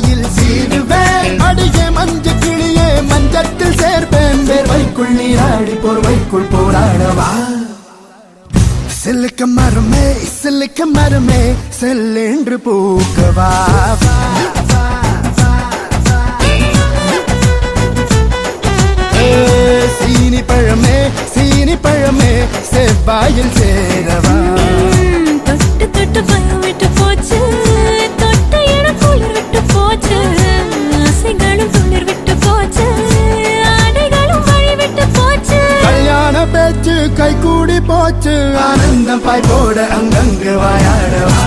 ஆடையில் சீருவேன். அடியே மஞ்ச கிளியே மஞ்சத்தில் சேர்ப்பேன். வேர்வைக்குள் நீராடி போர்வைக்குள் போராடவா. சிலுக்க மரமே செல்லென்று பூக்கவா. சீனி பழமே செவ்வாயில் சேரவா. தொட்டு தொட்டு பயம் விட்டு போச்சு, தொட்ட இடம் குளிர் விட்டு போச்சு, ஆசைகளும் துளிர் விட்டு போச்சு, ஆடைகளும் வழி விட்டு போச்சு. கல்யாண பேச்சு கை கூடி போச்சு. ஆனந்தம் பாய் போட அங்கங்கு வாயாடவா.